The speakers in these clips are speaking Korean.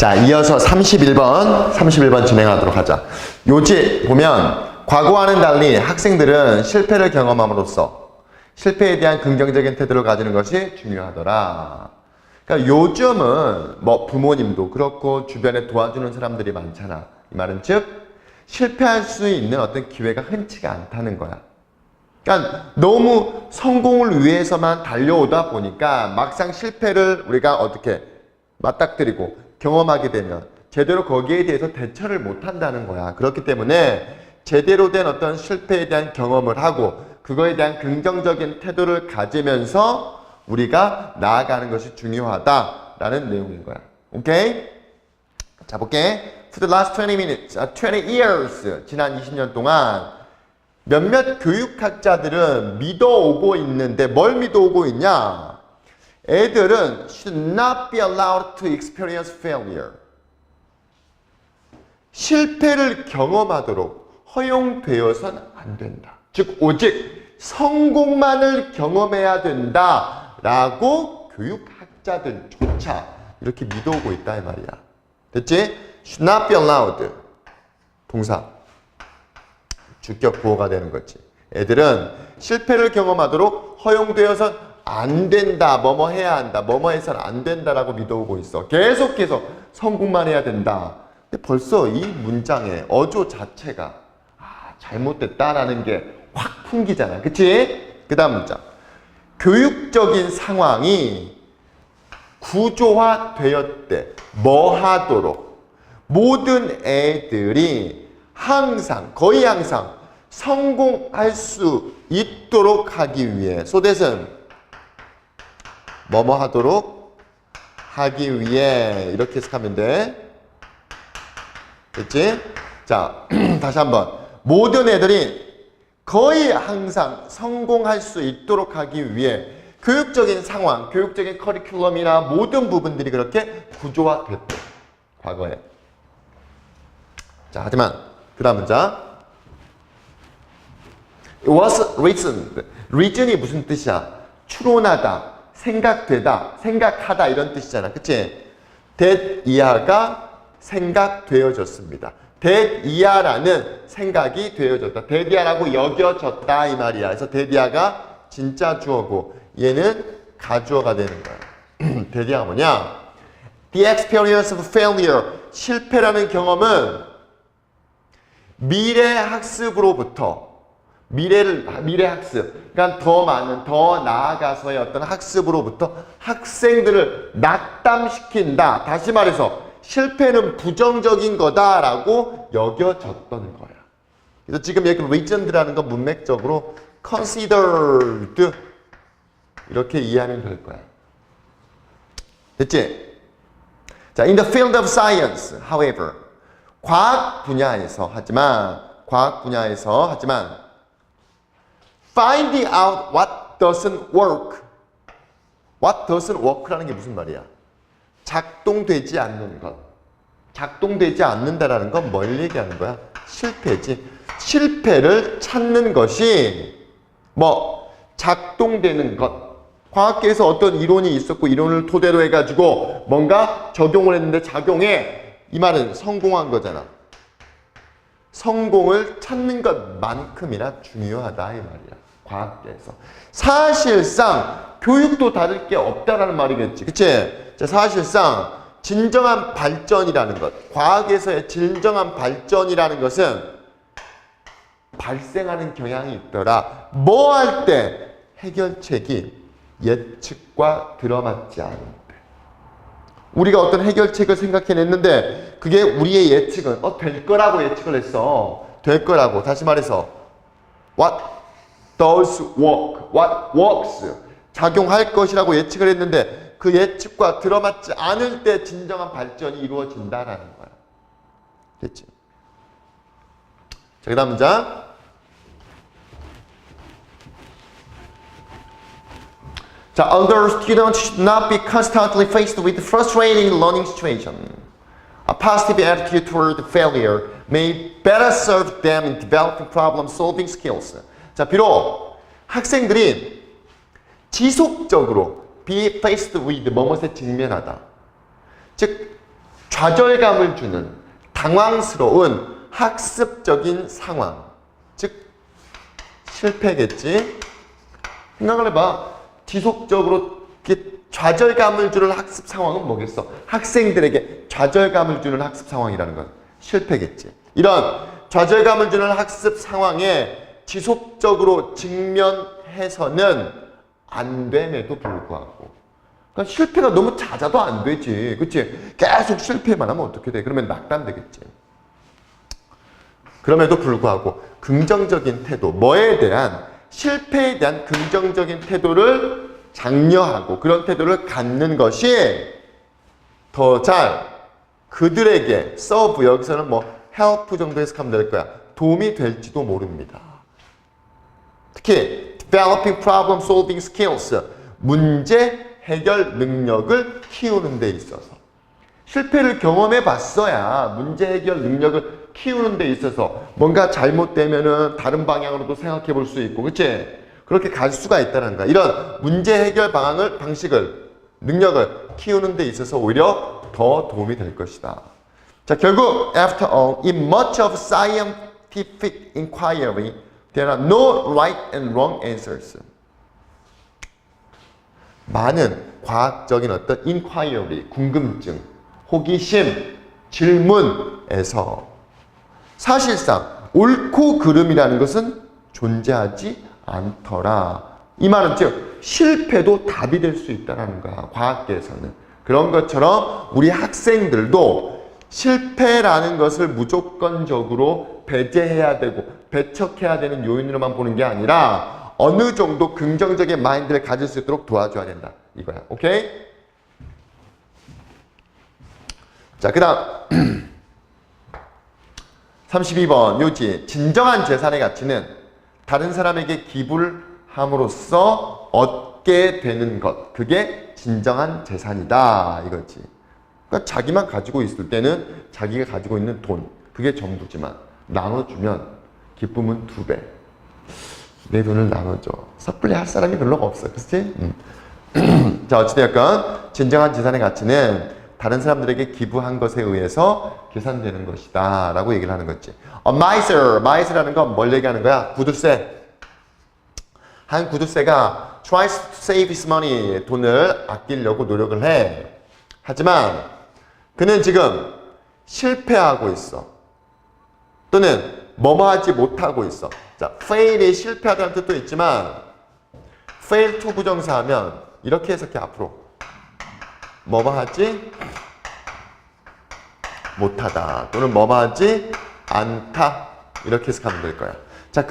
자, 이어서 31번 진행하도록 하자. 요지 보면 과거와는 달리 학생들은 실패를 경험함으로써 실패에 대한 긍정적인 태도를 가지는 것이 중요하더라. 그러니까 요즘은 뭐 부모님도 그렇고 주변에 도와주는 사람들이 많잖아. 이 말은 즉 실패할 수 있는 어떤 기회가 흔치가 않다는 거야. 그러니까 너무 성공을 위해서만 달려오다 보니까 막상 실패를 우리가 어떻게 맞닥뜨리고 경험하게 되면 제대로 거기에 대해서 대처를 못한다는 거야. 그렇기 때문에 제대로 된 어떤 실패에 대한 경험을 하고 그거에 대한 긍정적인 태도를 가지면서 우리가 나아가는 것이 중요하다라는 내용인 거야. 오케이? 자, 볼게. For the last 20 minutes, 20 years, 지난 20년 동안 몇몇 교육학자들은 믿어오고 있는데 뭘 믿어오고 있냐? 애들은 should not be allowed to experience failure. 실패를 경험하도록 허용되어서는 안 된다. 즉 오직 성공만을 경험해야 된다라고 교육학자들조차 이렇게 믿어오고 있다 이 말이야. 됐지? should not be allowed. 동사. 주격 보호가 되는 거지. 애들은 실패를 경험하도록 허용되어서 안 된다, 뭐뭐 해야 한다, 뭐뭐 해서는 안 된다라고 믿어오고 있어. 계속해서 성공만 해야 된다. 근데 벌써 이 문장의 어조 자체가 잘못됐다라는 게 확 풍기잖아. 그치? 그 다음 문장. 교육적인 상황이 구조화되었대. 뭐 하도록? 모든 애들이 항상, 거의 항상 성공할 수 있도록 하기 위해 so that은 뭐뭐 하도록 하기 위해 이렇게 해석하면 돼. 됐지? 자, 다시 한번. 모든 애들이 거의 항상 성공할 수 있도록 하기 위해 교육적인 상황, 교육적인 커리큘럼이나 모든 부분들이 그렇게 구조화됐대. 과거에. 자, 하지만 그 다음 문장. It was reasoned. reason이 무슨 뜻이야? 추론하다, 생각되다, 생각하다 이런 뜻이잖아. 그치? that 이하가 생각되어졌습니다. that 이하라는 생각이 되어졌다. that 이하라고 여겨졌다 이 말이야. 그래서 that 이하가 진짜 주어고 얘는 가주어가 되는 거야. that 이하가 뭐냐? The experience of failure. 실패라는 경험은 미래 학습으로부터 미래 학습, 그러니까 더 많은, 더 나아가서의 어떤 학습으로부터 학생들을 낙담시킨다. 다시 말해서 실패는 부정적인 거다라고 여겨졌던 거야. 그래서 지금 여기 reasoned라는 건 문맥적으로 considered 이렇게 이해하면 될 거야. 됐지? 자, in the field of science, however, 과학 분야에서 하지만 finding out what doesn't work. What doesn't work라는 게 무슨 말이야? 작동되지 않는 것. 작동되지 않는다라는 건 뭘 얘기하는 거야? 실패지. 실패를 찾는 것이 작동되는 것. 과학계에서 어떤 이론이 있었고 이론을 토대로 해가지고 뭔가 적용을 했는데 작용해. 이 말은 성공한 거잖아. 성공을 찾는 것만큼이나 중요하다 이 말이야. 과학계에서. 사실상 교육도 다를 게 없다라는 말이겠지. 그치? 자, 사실상 진정한 발전이라는 것, 과학에서의 진정한 발전이라는 것은 발생하는 경향이 있더라. 뭐 할 때? 해결책이 예측과 들어맞지 않을 때. 우리가 어떤 해결책을 생각해냈는데 그게 우리의 예측은 될 거라고 예측을 했어. 될 거라고. 다시 말해서 what does work, what works 작용할 것이라고 예측을 했는데 그 예측과 들어맞지 않을 때 진정한 발전이 이루어진다라는 거야. 됐지? 자, 그 다음 문장. 자, although students should not be constantly faced with frustrating learning situation, a positive attitude toward failure may better serve them in developing problem-solving skills. 자, 비록 학생들이 지속적으로 be faced with 뭐뭇에 직면하다. 즉, 좌절감을 주는 당황스러운 학습적인 상황, 즉 실패겠지. 생각을 해봐. 지속적으로 이렇게 좌절감을 주는 학습 상황은 뭐겠어? 학생들에게 좌절감을 주는 학습 상황이라는 건 실패겠지. 이런 좌절감을 주는 학습 상황에 지속적으로 직면해서는 안 됨에도 불구하고, 그러니까 실패가 너무 잦아도 안 되지. 그치? 계속 실패만 하면 어떻게 돼? 그러면 낙담되겠지. 그럼에도 불구하고 긍정적인 태도, 뭐에 대한, 실패에 대한 긍정적인 태도를 장려하고 그런 태도를 갖는 것이 더 잘 그들에게 서브, 여기서는 뭐 help 정도 해석하면 될 거야. 도움이 될지도 모릅니다. 특히 developing problem solving skills, 문제 해결 능력을 키우는 데 있어서, 실패를 경험해 봤어야 문제 해결 능력을 키우는 데 있어서 뭔가 잘못되면은 다른 방향으로도 생각해 볼 수 있고, 그치? 그렇게 갈 수가 있다는 거야. 이런 문제 해결 방식을, 능력을 키우는 데 있어서 오히려 더 도움이 될 것이다. 자, 결국 after all, in much of scientific inquiry, there are no right and wrong answers. 많은 과학적인 어떤 inquiry, 궁금증, 호기심, 질문에서 사실상 옳고 그름이라는 것은 존재하지 않더라. 이 말은 즉 실패도 답이 될 수 있다는 거야. 과학계에서는. 그런 것처럼 우리 학생들도 실패라는 것을 무조건적으로 배제해야 되고 배척해야 되는 요인으로만 보는 게 아니라 어느 정도 긍정적인 마인드를 가질 수 있도록 도와줘야 된다. 이거야. 오케이? 자, 그 다음 32번 요지. 진정한 재산의 가치는 다른 사람에게 기부를 함으로써 얻게 되는 것, 그게 진정한 재산이다 이거지. 그러니까 자기만 가지고 있을 때는 자기가 가지고 있는 돈, 그게 전부지만 나눠주면 기쁨은 2배. 내 돈을 나눠줘. 섣불리 할 사람이 별로 없어. 그렇지? 자, 어찌되었건 진정한 재산의 가치는 다른 사람들에게 기부한 것에 의해서 계산되는 것이다 라고 얘기를 하는 거지. miser라는 건 뭘 얘기하는 거야? 구두쇠. 한 구두쇠가 tries to save his money, 돈을 아끼려고 노력을 해. 하지만 그는 지금 실패하고 있어. 또는 뭐뭐 하지 못하고 있어. 자, fail이 실패하다는 뜻도 있지만 fail to 부정사하면 이렇게 해석해. 앞으로 뭐뭐 하지 못하다 또는 뭐뭐 하지 않다 이렇게 해석하면 될 거야. 자,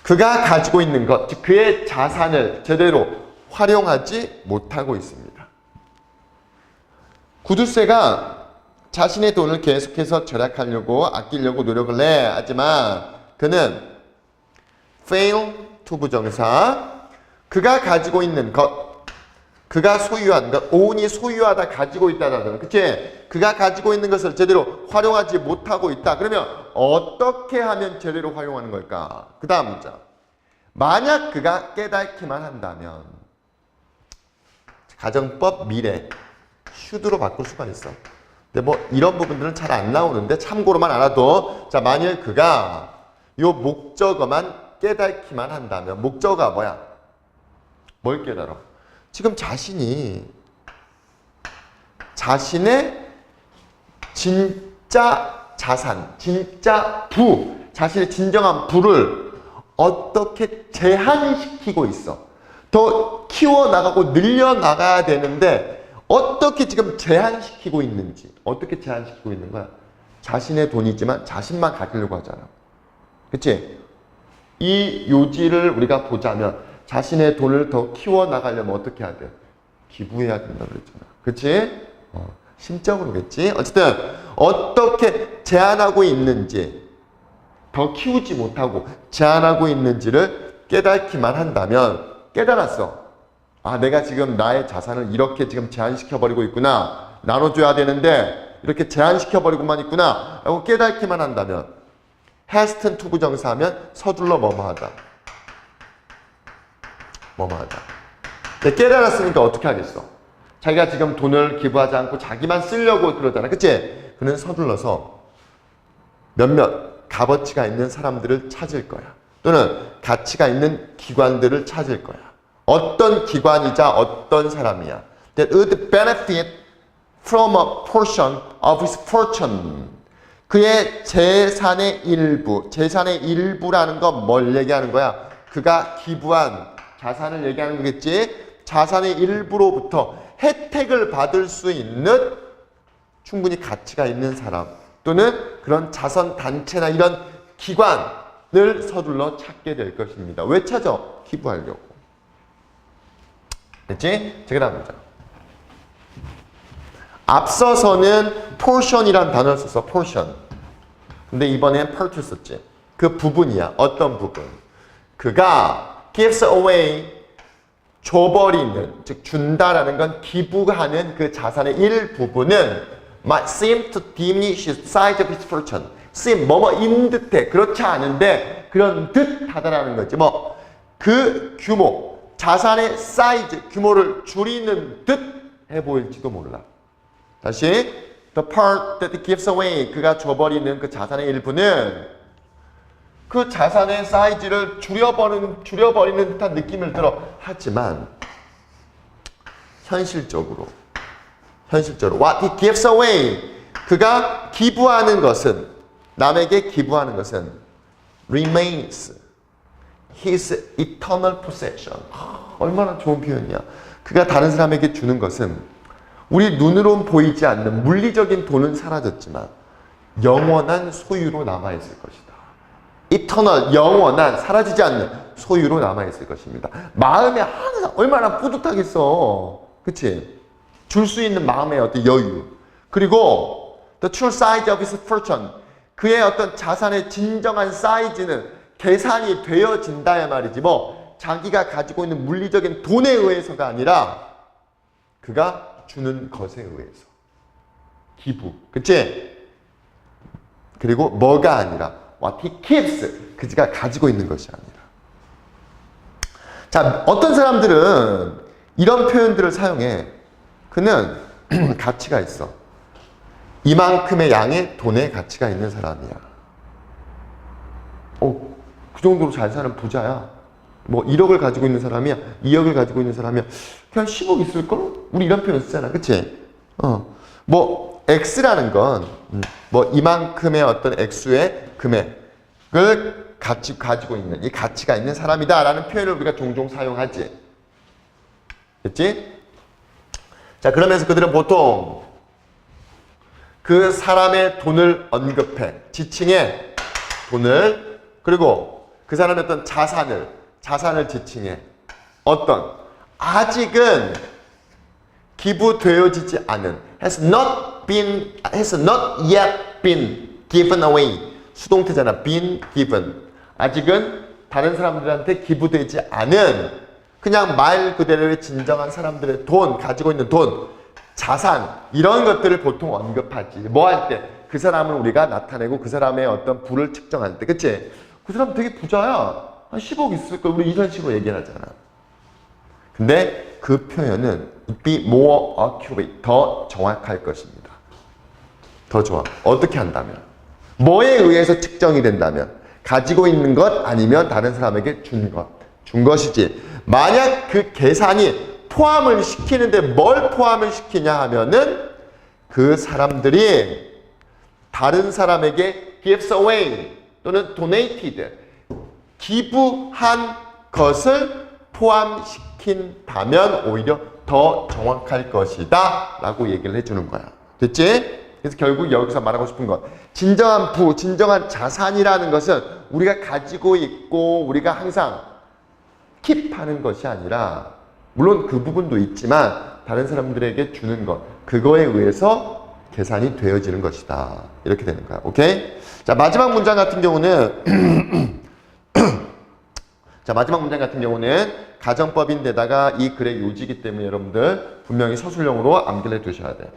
그가 가지고 있는 것, 즉 그의 자산을 제대로 활용하지 못하고 있습니다. 구두쇠가 자신의 돈을 계속해서 절약하려고 아끼려고 노력을 해. 하지만 그는 fail to 부정사, 그가 가지고 있는 것, 그가 소유한 것, own이 소유하다, 가지고 있다라는, 그치? 그가 가지고 있는 것을 제대로 활용하지 못하고 있다. 그러면 어떻게 하면 제대로 활용하는 걸까? 그 다음 문자. 만약 그가 깨닫기만 한다면, 가정법 미래, should로 바꿀 수가 있어. 근데 뭐 이런 부분들은 잘 안 나오는데 참고로만 알아도, 자, 만일 그가 요 목적어만 깨닫기만 한다면, 목적어가 뭐야? 뭘 깨달아? 지금 자신이 자신의 진짜 자산, 진짜 부, 자신의 진정한 부를 어떻게 제한시키고 있어. 더 키워나가고 늘려나가야 되는데 어떻게 지금 제한시키고 있는지, 어떻게 제한시키고 있는 거야? 자신의 돈이지만 자신만 가지려고 하잖아. 그치? 이 요지를 우리가 보자면 자신의 돈을 더 키워나가려면 어떻게 해야 돼? 기부해야 된다고 그랬잖아. 그치? 심적으로겠지? 어쨌든 어떻게 제한하고 있는지, 더 키우지 못하고 제한하고 있는지를 깨닫기만 한다면, 깨달았어. 아, 내가 지금 나의 자산을 이렇게 지금 제한시켜버리고 있구나. 나눠줘야 되는데 이렇게 제한시켜버리고만 있구나 라고 깨닫기만 한다면, hasten to 부정사하면 서둘러 뭐뭐하다. 뭐뭐하다. 깨달았으니까 어떻게 하겠어? 자기가 지금 돈을 기부하지 않고 자기만 쓰려고 그러잖아. 그치? 그는 서둘러서 몇몇 값어치가 있는 사람들을 찾을 거야. 또는 가치가 있는 기관들을 찾을 거야. 어떤 기관이자 어떤 사람이야. That would benefit from a portion of his fortune. 그의 재산의 일부. 재산의 일부라는 건 뭘 얘기하는 거야? 그가 기부한 자산을 얘기하는 거겠지? 자산의 일부로부터 혜택을 받을 수 있는 충분히 가치가 있는 사람 또는 그런 자선단체나 이런 기관을 서둘러 찾게 될 것입니다. 왜 찾아? 기부하려고. 됐지? 제가 다음 문장. 앞서서는 portion이란 단어를 썼어. portion. 근데 이번엔 part 썼지. 그 부분이야. 어떤 부분? 그가 gives away 줘버리는, 즉 준다라는 건 기부하는 그 자산의 일부분은 might seem to diminish the size of his fortune. seem 뭐뭐인 듯해. 그렇지 않은데 그런 듯하다라는 거지. 뭐 그 규모, 자산의 사이즈, 규모를 줄이는 듯 해 보일지도 몰라. 다시 the part that he gives away, 그가 줘버리는 그 자산의 일부는 그 자산의 사이즈를 줄여버리는 듯한 느낌을 들어. 하지만 현실적으로 what he gives away, 그가 기부하는 것은, 남에게 기부하는 것은 remains his eternal possession. 얼마나 좋은 표현이야. 그가 다른 사람에게 주는 것은 우리 눈으로는 보이지 않는 물리적인 돈은 사라졌지만 영원한 소유로 남아있을 것이다. eternal, 영원한, 사라지지 않는 소유로 남아있을 것입니다. 마음에 항상 얼마나 뿌듯하겠어. 그치? 줄 수 있는 마음의 어떤 여유. 그리고 the true size of his fortune, 그의 어떤 자산의 진정한 사이즈는 계산이 되어진다야 말이지. 뭐 자기가 가지고 있는 물리적인 돈에 의해서가 아니라 그가 주는 것에 의해서. 기부. 그치? 그리고 뭐가 아니라 what he keeps, 그가 가지고 있는 것이 아니라. 자, 어떤 사람들은 이런 표현들을 사용해. 그는 가치가 있어. 이만큼의 양의 돈의 가치가 있는 사람이야. 그 정도로 잘 사는 부자야. 뭐 1억을 가지고 있는 사람이야. 2억을 가지고 있는 사람이야. 그냥 10억 있을걸? 우리 이런 표현 쓰잖아. 그치? 뭐 X라는 건 뭐 이만큼의 어떤 액수의 금액을 가지고 있는, 이 가치가 있는 사람이다 라는 표현을 우리가 종종 사용하지. 됐지? 자, 그러면서 그들은 보통 그 사람의 돈을 언급해. 지칭해. 돈을. 그리고 그 사람의 어떤 자산을 지칭해. 어떤? 아직은 기부되어지지 않은, has not yet been given away. 수동태잖아. been given. 아직은 다른 사람들한테 기부되지 않은, 그냥 말 그대로의 진정한 사람들의 돈, 가지고 있는 돈, 자산, 이런 것들을 보통 언급하지. 뭐 할 때? 그 사람을 우리가 나타내고 그 사람의 어떤 부를 측정할 때. 그치? 그 사람 되게 부자야. 한 10억 있을 걸. 우리 이런 식으로 얘기를 하잖아. 근데 그 표현은 be more accurate, 더 정확할 것입니다. 더 좋아. 어떻게 한다면? 뭐에 의해서 측정이 된다면? 가지고 있는 것 아니면 다른 사람에게 준 것이지. 만약 그 계산이 포함을 시키는데 뭘 포함을 시키냐 하면은 그 사람들이 다른 사람에게 gives away 또는 donated, 기부한 것을 포함시킨다면 오히려 더 정확할 것이다 라고 얘기를 해주는 거야. 됐지? 그래서 결국 여기서 말하고 싶은 건 진정한 진정한 자산이라는 것은 우리가 가지고 있고 우리가 항상 킵하는 것이 아니라, 물론 그 부분도 있지만 다른 사람들에게 주는 것, 그거에 의해서 계산이 되어지는 것이다. 이렇게 되는 거야. 오케이? 자, 마지막 문장 같은 경우는 가정법인데다가 이 글의 요지이기 때문에 여러분들 분명히 서술형으로 암기를 해 두셔야 돼요.